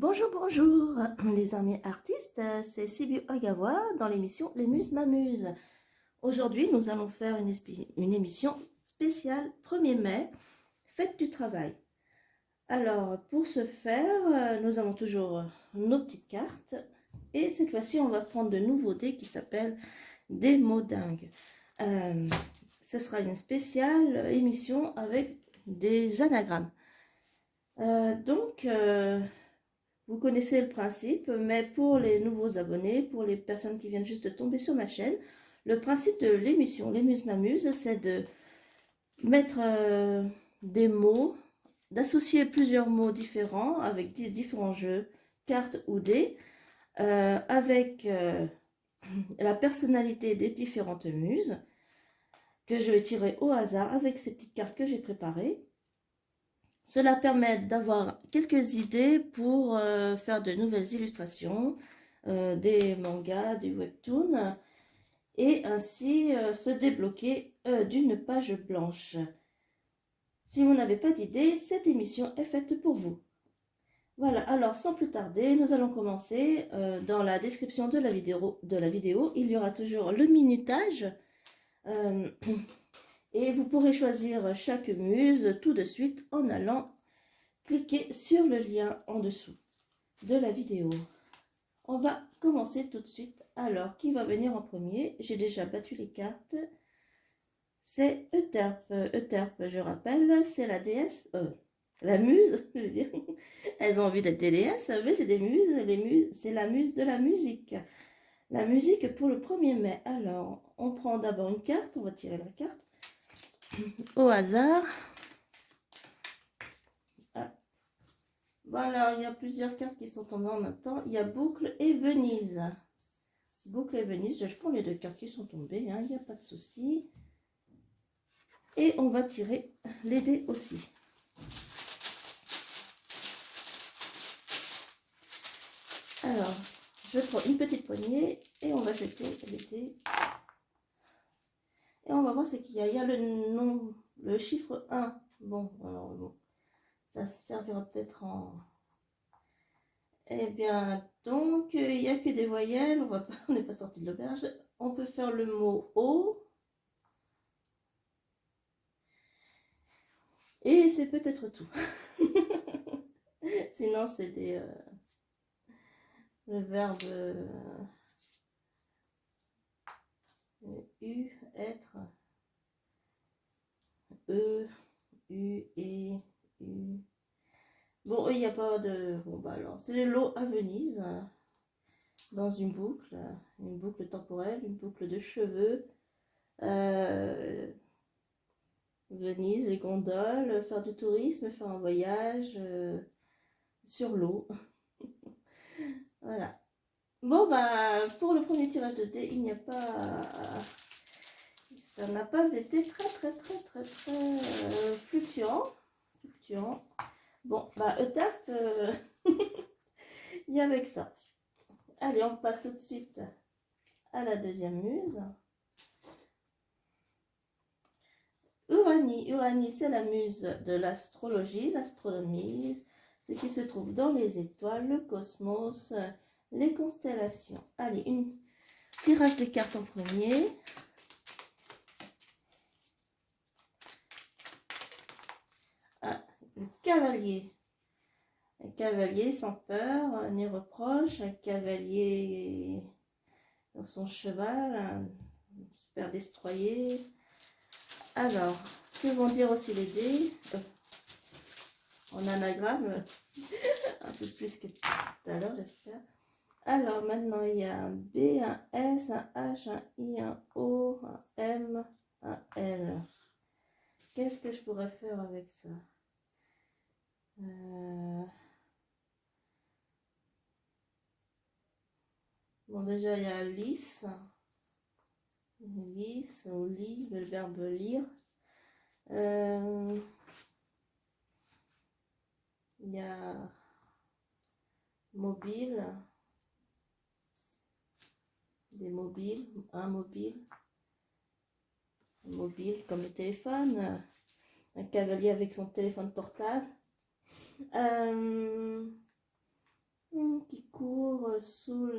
Bonjour, bonjour les amis artistes, c'est Sibu Ogawa dans l'émission Les Muses m'amusent. Aujourd'hui, nous allons faire une émission spéciale 1er mai, fête du travail. Alors, pour ce faire, nous avons toujours nos petites cartes et cette fois-ci, on va prendre de nouveaux dés qui s'appellent des mots dingues. Ce sera une spéciale émission avec des anagrammes. Vous connaissez le principe, mais pour les nouveaux abonnés, pour les personnes qui viennent juste de tomber sur ma chaîne, le principe de l'émission Les Muses m'amusent, c'est de mettre des mots, d'associer plusieurs mots différents avec différents jeux, cartes ou dés, avec la personnalité des différentes muses, que je vais tirer au hasard avec ces petites cartes que j'ai préparées. Cela permet d'avoir quelques idées pour faire de nouvelles illustrations, des mangas, des webtoons, et ainsi se débloquer d'une page blanche. Si vous n'avez pas d'idée, cette émission est faite pour vous. Voilà, alors sans plus tarder, nous allons commencer. Dans la description de la vidéo, il y aura toujours le minutage. Et vous pourrez choisir chaque muse tout de suite en allant cliquer sur le lien en dessous de la vidéo. On va commencer tout de suite. Alors, qui va venir en premier? J'ai déjà battu les cartes. C'est Euterpe. Euterpe, je rappelle, c'est la déesse, la muse, je veux dire. Elles ont envie d'être des déesses, mais c'est des muses. Les muses, c'est la muse de la musique. La musique pour le 1er mai. Alors, on prend d'abord une carte. On va tirer la carte au hasard. Voilà, il y a plusieurs cartes qui sont tombées en même temps. Il y a Boucle et Venise. Boucle et Venise, je prends les deux cartes qui sont tombées, il n'y a pas de souci. Et on va tirer les dés aussi. Alors, je prends une petite poignée et on va jeter les dés. Et on va voir ce qu'il y a. Il y a le chiffre 1. Bon, alors bon, ça servira peut-être en... Eh bien, donc, il n'y a que des voyelles. On n'est pas sorti de l'auberge. On peut faire le mot O. Et c'est peut-être tout. Sinon, c'est le verbe être, u, et, u. Bon, il n'y a pas de... Bon, bah alors, c'est l'eau à Venise, dans une boucle temporelle, une boucle de cheveux. Venise, les gondoles, faire du tourisme, faire un voyage sur l'eau. Voilà. Bon, bah, pour le premier tirage de dés, il n'y a pas... Ça n'a pas été très fluctuant. Bon, bah, Euterpe, il y avait que ça. Allez, on passe tout de suite à la deuxième muse. Uranie. Uranie, c'est la muse de l'astrologie, l'astronomie, ce qui se trouve dans les étoiles, le cosmos, les constellations. Allez, un tirage de cartes en premier. Ah, le cavalier. Un cavalier sans peur, ni reproche. Un cavalier sur son cheval, un super destroyer. Alors, que vont dire aussi les dés en anagramme, un peu plus que tout à l'heure, j'espère. Alors, maintenant, il y a un B, un S, un H, un I, un O, un M, un L. Qu'est-ce que je pourrais faire avec ça? Bon, déjà, il y a lisse. Lisse ou lit, le verbe lire. Il y a mobile, des mobiles, un mobile comme le téléphone, un cavalier avec son téléphone portable. qui court sous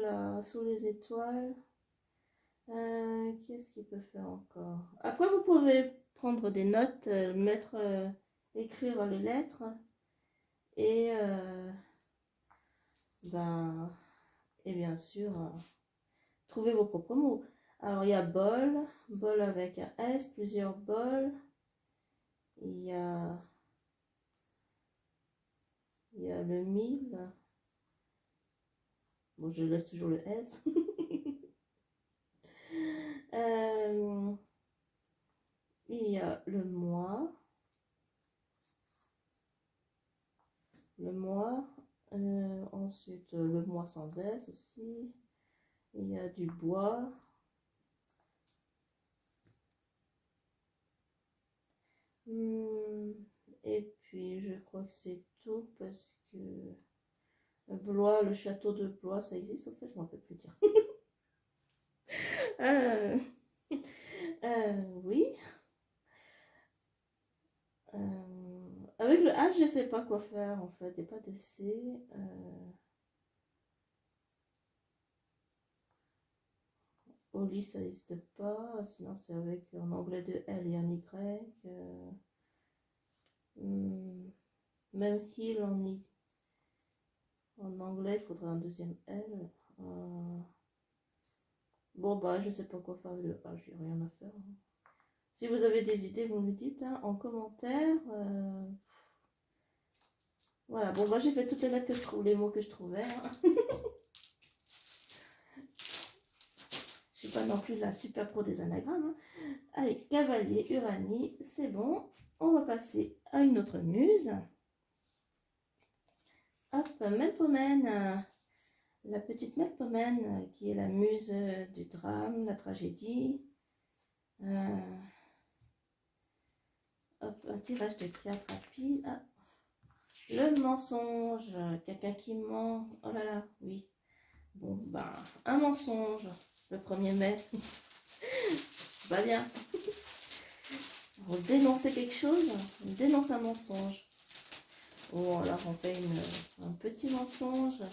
les étoiles. Qu'est-ce qu'il peut faire encore? Après, vous pouvez prendre des notes, écrire les lettres et, ben, et bien sûr, trouver vos propres mots. Alors, il y a bol, bol avec un S, plusieurs bols. Il y a le mille. Bon, je laisse toujours le S. Il y a le mois. Ensuite le mois sans S aussi. Il y a du bois. Et puis je crois que c'est tout parce que Blois, le château de Blois, ça existe en fait, je ne m'en rappelle plus dire. euh, oui. Avec le H, je ne sais pas quoi faire en fait, il n'y a pas de C. Au lit, ça n'existe pas, sinon c'est avec en anglais de L et un Y. Même heal en anglais, il faudrait un deuxième L. Bon, bah, je sais pas quoi faire avec le H, j'ai rien à faire. Si vous avez des idées, vous me dites en commentaire. Voilà, bon, bah, j'ai fait toutes les lettres que je trouve, les mots que je trouvais. Je suis pas non plus la super pro des anagrammes. Allez, cavalier, Uranie, c'est bon. On va passer à une autre muse. Hop, Melpomène. La petite Melpomène, qui est la muse du drame, la tragédie. Hop, un tirage de cartes rapide. Ah. Le mensonge, quelqu'un qui ment. Oh là là, oui. Bon, ben, un mensonge, le 1er mai. C'est pas bien. On dénonce quelque chose, on dénonce un mensonge. Ou alors on fait un petit mensonge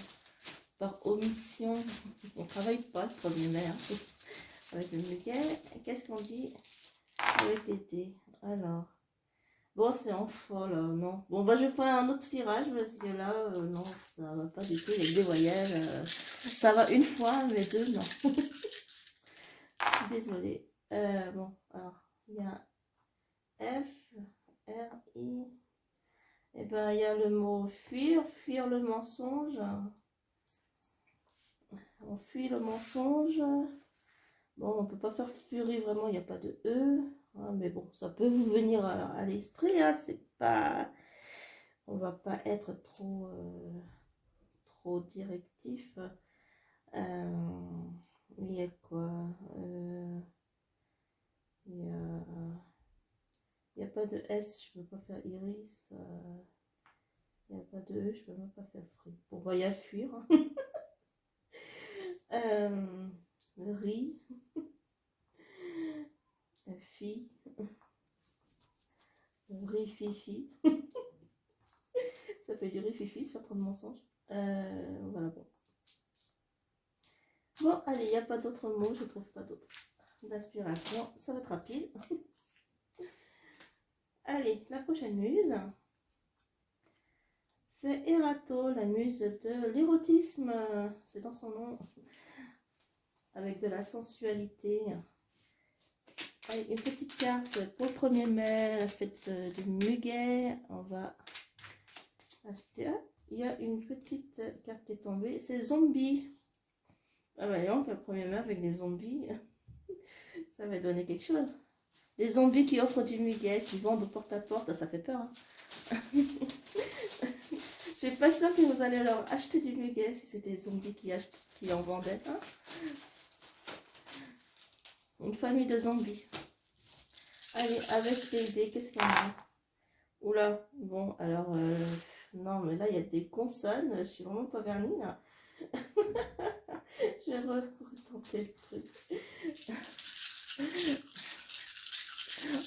par omission. On travaille pas le 1er mai. Hein. Avec le muguet, qu'est-ce qu'on dit avec les dés? Alors, bon, c'est en folle, non. Bon, bah, je ferai un autre tirage parce que là, non, ça va pas du tout avec des voyelles. Ça va une fois, mais deux, non. Désolée. Bon, alors, il y a F, R, I. Et ben, il y a le mot fuir, fuir le mensonge. On fuit le mensonge. Bon, on peut pas faire furie vraiment, il n'y a pas de E. Hein, mais bon, ça peut vous venir à l'esprit. Hein, c'est pas... On va pas être trop directif. Il y a quoi? Il n'y a pas de S, je peux pas faire iris. Il n'y a pas de E, je peux même pas faire fruit. Bon, bah, il y a fuir. Riz. Fille. Riz, fifi. Ça fait du riz, fifi, se faire trop de mensonges. Voilà, bon. Bon, allez, il n'y a pas d'autres mots, je trouve pas d'autres. D'inspiration, ça va être rapide. Allez, la prochaine muse, c'est Erato, la muse de l'érotisme. C'est dans son nom, avec de la sensualité. Allez, une petite carte pour le 1er mai, la fête du muguet. On va acheter. Ah, il y a une petite carte qui est tombée, c'est zombie. Ah bah donc, le 1er mai avec des zombies, ça va donner quelque chose. Des zombies qui offrent du muguet, qui vendent porte à porte, ça fait peur. Hein. Je suis pas sûre que vous allez leur acheter du muguet si c'est des zombies qui en vendaient. Hein. Une famille de zombies. Allez, avec les dés, qu'est-ce qu'il y a? Oula, bon, alors, non, mais là, il y a des consonnes, je suis vraiment pas vernie, là. Je vais retenter le truc.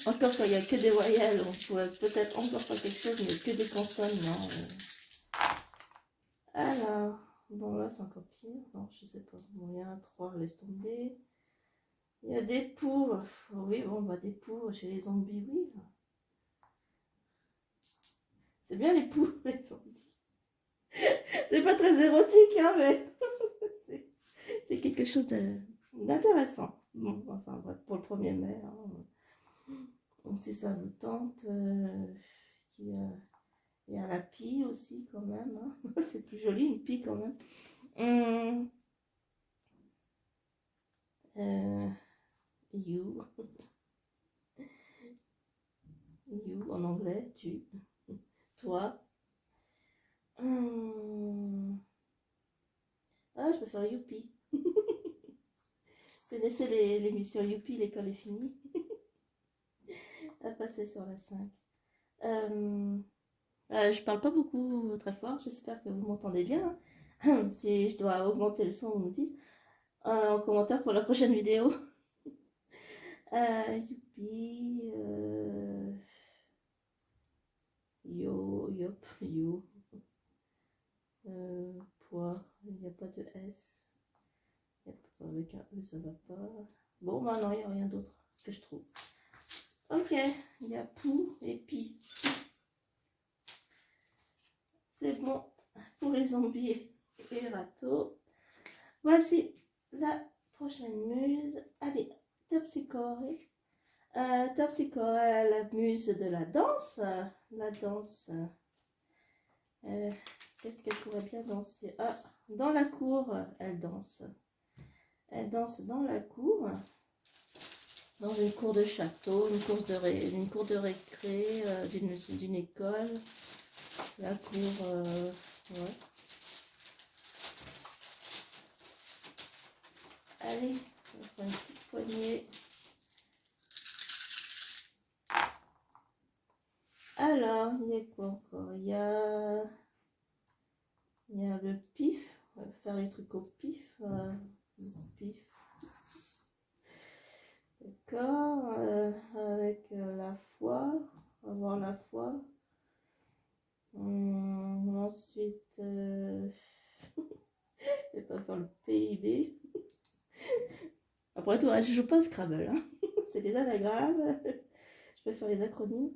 Encore quand il n'y a que des voyelles, on pourrait peut-être encore faire quelque chose, mais que des consonnes, non. Alors, Bon, là, c'est encore pire. Non, je sais pas. Bon, il y a un 3, laisse tomber. Il y a des poux. Oui, bon, bah, des poux chez les zombies, oui. C'est bien les poux, les zombies. C'est pas très érotique, hein, mais c'est quelque chose d'intéressant. Bon, enfin, bref, pour le 1er mai, hein, si ça vous tente, il y a la pie aussi, quand même. Hein. C'est plus joli, une pie, quand même. You. You, en anglais, tu. Toi. Ah, je préfère Youpi. Vous connaissez l'émission Youpi, l'école est finie. À passer sur la 5. Je parle pas beaucoup très fort, j'espère que vous m'entendez bien. Si je dois augmenter le son, vous me dites. En commentaire pour la prochaine vidéo. Youpi. Yo, yop, yo. Poids, il n'y a pas de S. Yep, avec un E, ça va pas. Bon, bah non, il n'y a rien d'autre que je trouve. Ok, il y a pou et pi. C'est bon pour les zombies et râteaux. Voici la prochaine muse. Allez, Terpsichore. Terpsichore, la muse de la danse. La danse. Qu'est-ce qu'elle pourrait bien danser? Ah, dans la cour, elle danse. Elle danse dans la cour. Dans une cour de château, une cour de récré, d'une école. La cour, ouais. Allez, on va faire une petite poignée. Alors, il y a quoi encore? Il y a le pif. On va faire les trucs au pif. Pif. D'accord. Avec la foi. On va voir la foi. Ensuite, je vais pas faire le PIB. Après tout, je joue pas au Scrabble. Hein. C'est des anagrammes. Je peux faire les acronymes.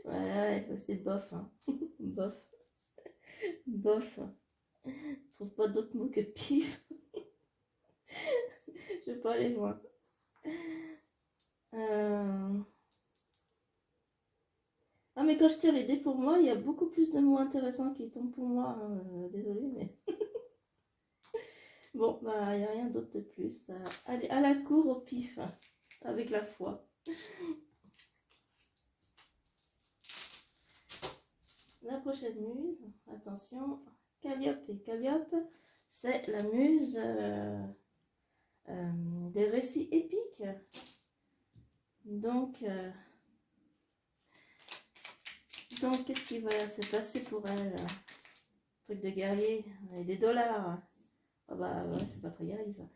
Ouais, c'est bof. Hein. Bof. Bof. Je trouve pas d'autres mots que pif. Je vais pas aller loin. Ah, mais quand je tire les dés pour moi, il y a beaucoup plus de mots intéressants qui tombent pour moi. Hein. Désolée, mais. Bon, bah, il n'y a rien d'autre de plus. Allez, à la cour au pif. Hein, avec la foi. La prochaine muse, attention, Calliope. Et Calliope, c'est la muse des récits épiques. Donc qu'est-ce qui va se passer pour elle? Truc de guerrier, et des dollars. Ah bah ouais, c'est pas très guerrier ça.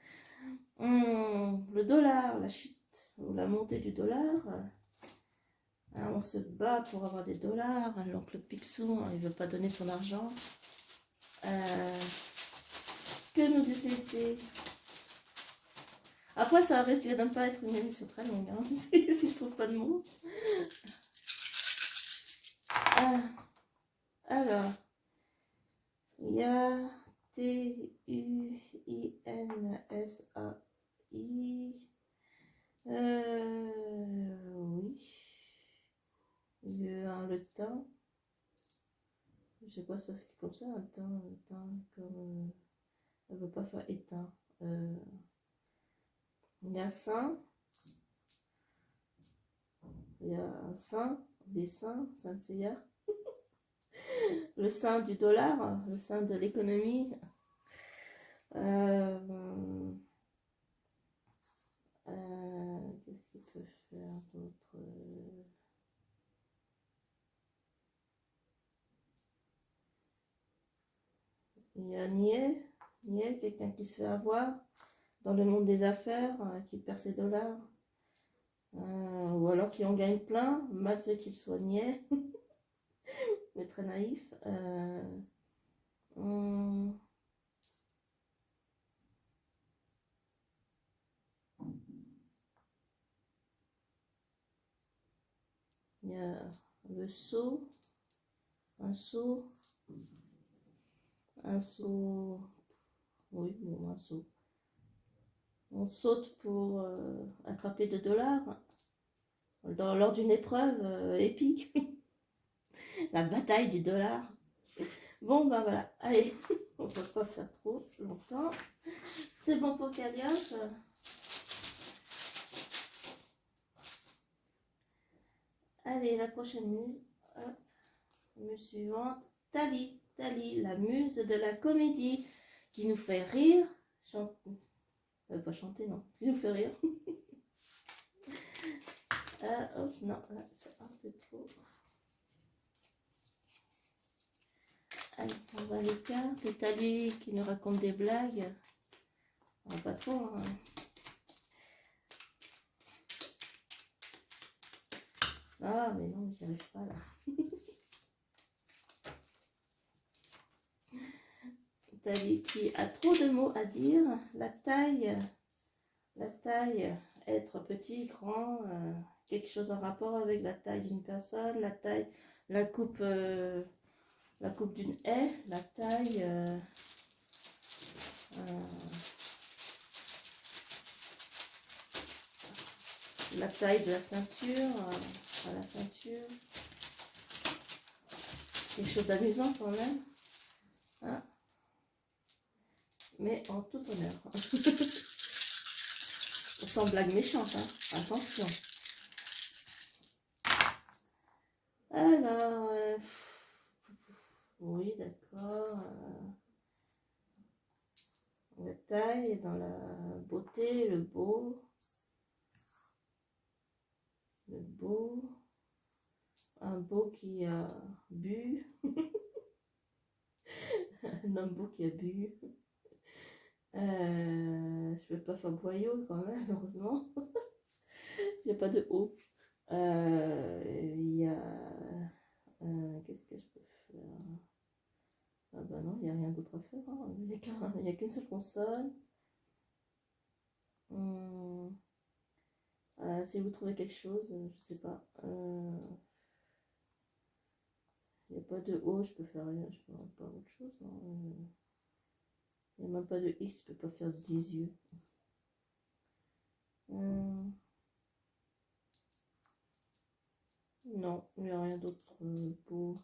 Le dollar, la chute ou la montée du dollar. Hein, on se bat pour avoir des dollars. L'oncle Picsou, hein, il veut pas donner son argent. Que nous dit. Après, ça risque de ne pas être une émission très longue, hein, si je trouve pas de mots. Alors, il y a T-U-I-N-S-A-I. Oui. Le temps. Je sais pas si ça s'écrit comme ça, un temps comme. Elle veut pas faire éteint. Il y a saint. Il y a un saint, des saints, Saint Seiya. Le saint du dollar, le saint de l'économie. Qu'est-ce qu'il peut faire d'autre? Il y a niais, quelqu'un qui se fait avoir dans le monde des affaires, qui perd ses dollars. Ou alors qui en gagnent plein, malgré qu'ils soient niais, mais très naïfs. Hum, il y a le saut, un saut, un saut, oui, bon, un saut. On saute pour attraper 2 $ lors d'une épreuve épique, la bataille du dollar. Bon, ben voilà, allez, on ne va pas faire trop longtemps. C'est bon pour Calliope. Allez, la prochaine muse. Hop, muse suivante. Tali, Tali, la muse de la comédie, qui nous fait rire. Pas chanter, non. Qui nous fait rire. Hop, non, là, c'est un peu trop. Allez, on va les cartes. Tali qui nous raconte des blagues. Pas trop, hein. Ah, mais non, j'y arrive pas là. Tali qui a trop de mots à dire. La taille, être petit, grand, quelque chose en rapport avec la taille d'une personne, la taille, la coupe d'une haie, la taille, la taille de la ceinture, la ceinture, quelque chose d'amusant quand même, hein, mais en tout honneur. Sans blague méchante, hein. Attention. Alors, oui, d'accord. La taille, dans la beauté, le beau, un beau qui a bu, un homme beau qui a bu. Je peux pas faire boyau quand même, heureusement. Il n'y a pas de haut. Il y a. Qu'est-ce que je peux faire? Ah bah non, il n'y a rien d'autre à faire. Hein. Il n'y a qu'une seule console. Si vous trouvez quelque chose, je sais pas. Il n'y a pas de haut, je peux faire rien. Je peux pas autre chose. Il n'y a même pas de X, je peux pas faire des yeux. Non, il n'y a rien d'autre beau.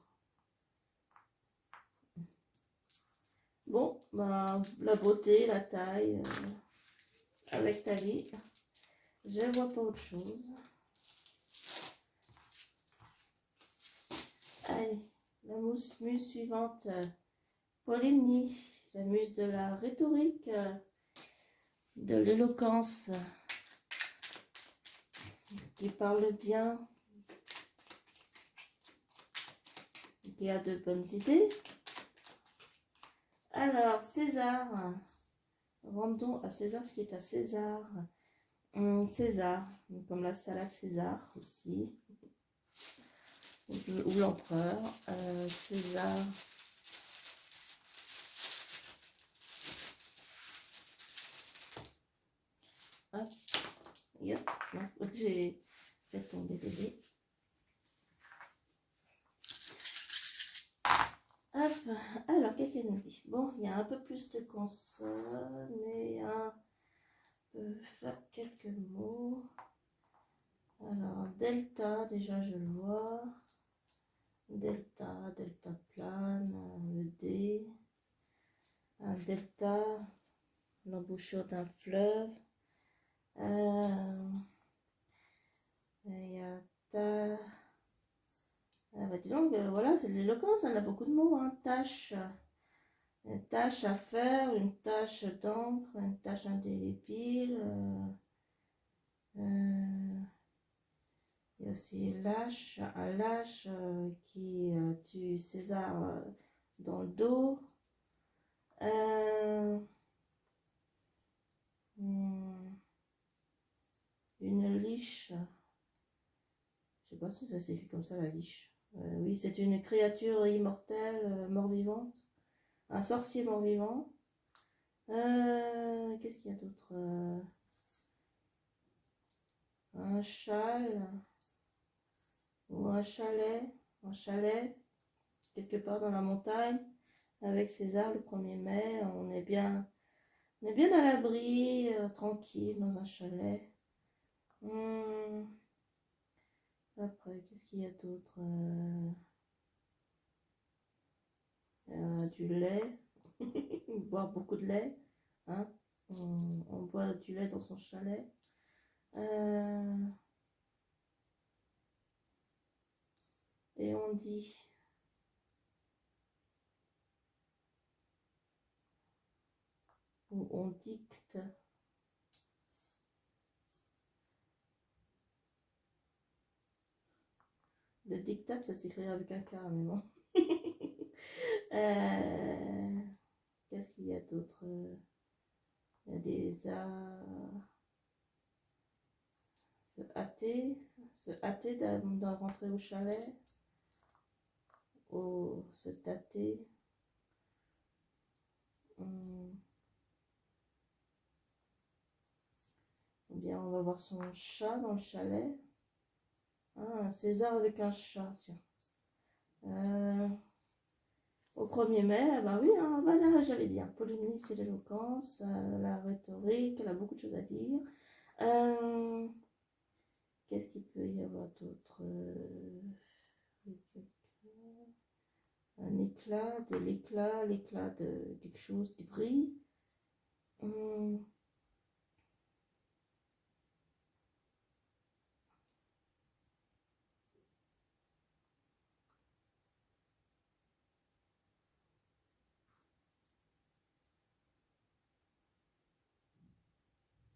Bon, bah, la beauté, la taille, avec Tali, je vois pas autre chose. Allez, la muse suivante, Polymnie, la muse de la rhétorique, de l'éloquence, qui parle bien, qui a de bonnes idées. Alors, César, rendons à César ce qui est à César. César, comme la salade César aussi, ou l'empereur. César. Hop, yep, j'ai fait tomber bébé. Hop, alors qu'est-ce qu'elle nous dit? Bon, il y a un peu plus de consonnes, mais un peu faire quelques mots. Alors, delta, déjà je le vois. Delta, delta plane, le D. Un delta, l'embouchure d'un fleuve. Il y a ta. Bah dis donc, voilà, c'est de l'éloquence, elle a beaucoup de mots. Hein. Tâche, une tâche à faire, une tâche d'encre, une tâche indélébile. Il y a aussi lâche, un lâche qui tue César dans le dos. Une liche, Je sais pas si ça s'écrit comme ça, la liche. Oui, c'est une créature immortelle, mort-vivante. Un sorcier mort-vivant. Qu'est-ce qu'il y a d'autre? Un châle ou un chalet. Un chalet, quelque part dans la montagne, avec César le 1er mai. On est bien à l'abri, tranquille, dans un chalet. Après, qu'est-ce qu'il y a d'autre? Du lait. Boire beaucoup de lait. Hein? On boit du lait dans son chalet. Et on dit... Ou on dicte... Le dictat, ça s'écrit avec un K, mais bon. Qu'est-ce qu'il y a d'autre? Il y a des se hâter d'en rentrer au chalet, se tâter. Ou bien on va voir son chat dans le chalet. Ah, un César avec un chat, tiens. Au 1er mai, bah oui, hein, bah là, j'avais dit, hein, Polymnie, c'est l'éloquence, la rhétorique, elle a beaucoup de choses à dire. Qu'est-ce qu'il peut y avoir d'autre? Un éclat, de l'éclat de quelque chose qui brille.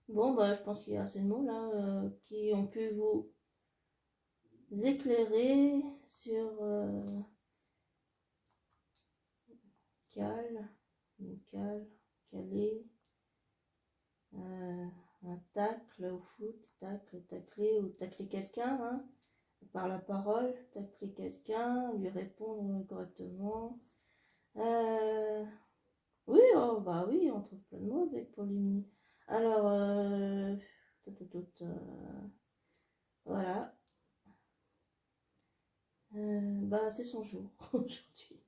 Bon, bah, je pense qu'il y a assez de mots là qui ont pu vous éclairer sur cale, calé, un tacle au foot, tacler ou tacler quelqu'un, hein, par la parole, tacler quelqu'un, lui répondre correctement. Oui, oh, bah oui, on trouve plein de mots avec Polymnie. Alors, voilà. Bah, c'est son jour aujourd'hui.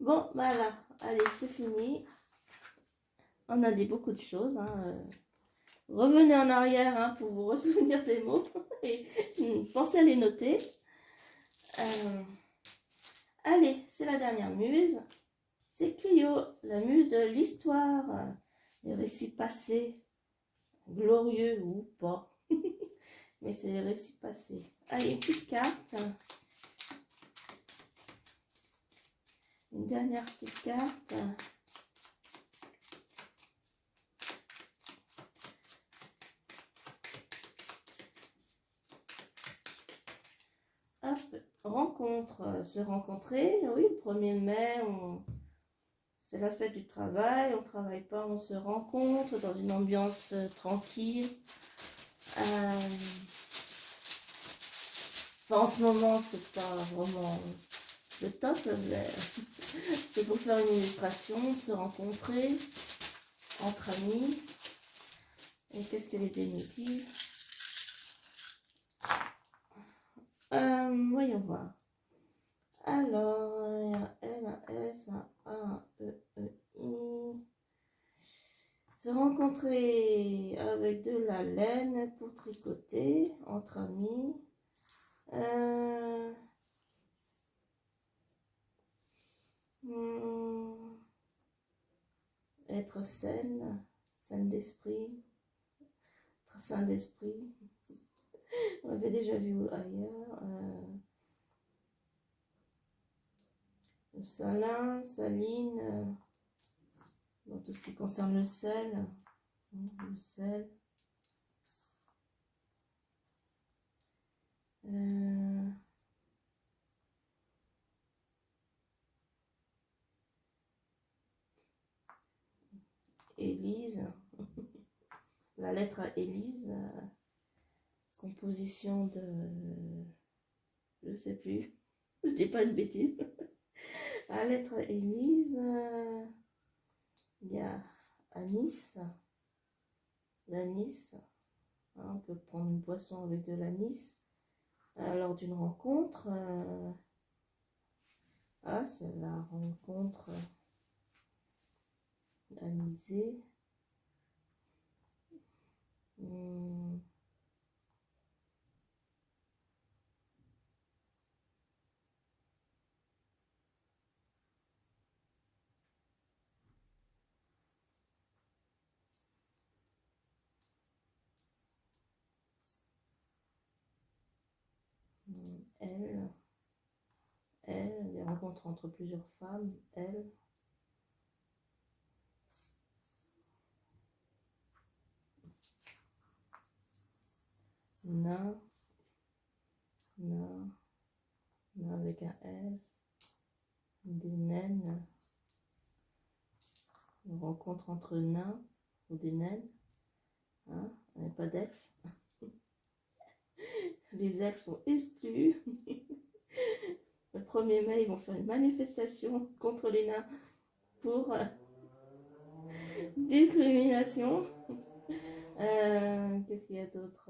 Bon, voilà, allez, c'est fini. On a dit beaucoup de choses. Hein. Revenez en arrière hein, pour vous ressouvenir des mots et pensez à les noter. Allez, c'est la dernière muse. C'est Clio, la muse de l'histoire. Les récits passés, glorieux ou pas. Mais c'est les récits passés. Allez, une petite carte. Une dernière petite carte. Hop, rencontre, se rencontrer. Oui, le 1er mai, c'est la fête du travail. On ne travaille pas, on se rencontre dans une ambiance tranquille. En ce moment, c'est pas vraiment le top. C'est pour faire une illustration, se rencontrer entre amis. Et qu'est-ce que les dés nous disent? Voyons voir. Alors, il y a L, un S, un A, un E, E, I. Se rencontrer avec de la laine pour tricoter entre amis. Être saine d'esprit, être sain d'esprit. On l'avait déjà vu ailleurs. Salin, saline, dans tout ce qui concerne le sel. Le sel. Élise, la lettre à Élise, composition de... Je sais plus. Je dis pas une bêtise. La lettre Élise, il y a anis, l'anis. On peut prendre une boisson avec de l'anis lors d'une rencontre. Ah, c'est la rencontre anisée. Elle, des rencontres entre plusieurs femmes, elle. Nain, nain, nain avec un S. Des naines. Une rencontre entre nains ou des naines. Hein, il n'y a pas d'elfes. Les elfes sont exclus. Le 1er mai, ils vont faire une manifestation contre les nains pour discrimination. Qu'est-ce qu'il y a d'autre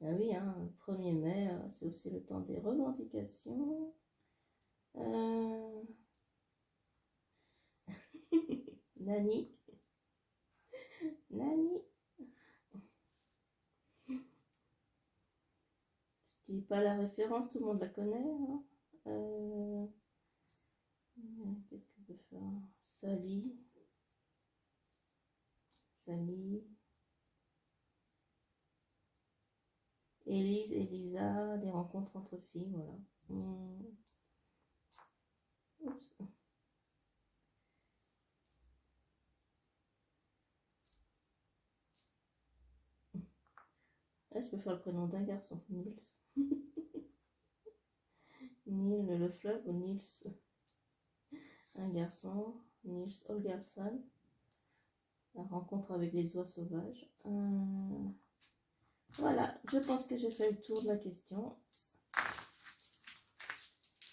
Ah oui, hein, le 1er mai, c'est aussi le temps des revendications. Nani. Nani. Je dis pas la référence, tout le monde la connaît. Hein. Qu'est-ce qu'on peut faire Sally. Sally. Élise, Elisa, des rencontres entre filles, voilà. Oups. Là, je peux faire le prénom d'un garçon, Nils. Nils, le fleuve ou Nils. Un garçon, Nils Holgersson. La rencontre avec les oies sauvages. Voilà, je pense que j'ai fait le tour de la question.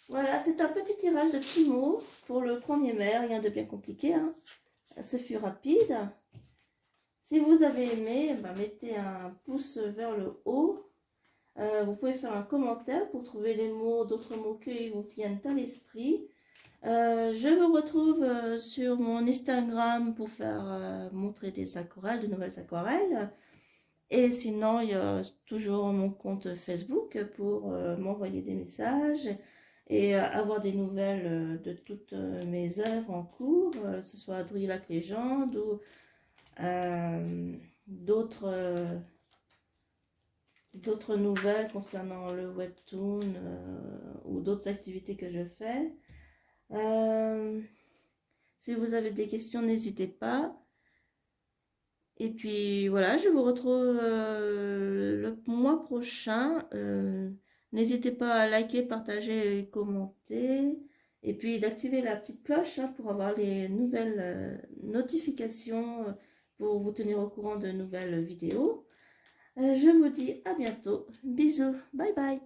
Voilà, c'est un petit tirage de petits mots pour le 1er mai, rien de bien compliqué. Hein. Ce fut rapide. Si vous avez aimé, mettez un pouce vers le haut. Vous pouvez faire un commentaire pour trouver les mots, d'autres mots qui vous viennent à l'esprit. Je vous retrouve sur mon Instagram pour faire montrer des aquarelles, de nouvelles aquarelles. Et sinon, il y a toujours mon compte Facebook pour m'envoyer des messages et avoir des nouvelles de toutes mes œuvres en cours, que ce soit Drillac Légende ou d'autres nouvelles concernant le webtoon ou d'autres activités que je fais. Si vous avez des questions, n'hésitez pas. Et puis voilà, je vous retrouve le mois prochain. N'hésitez pas à liker, partager et commenter. Et puis d'activer la petite cloche pour avoir les nouvelles notifications pour vous tenir au courant de nouvelles vidéos. Je vous dis à bientôt. Bisous. Bye bye.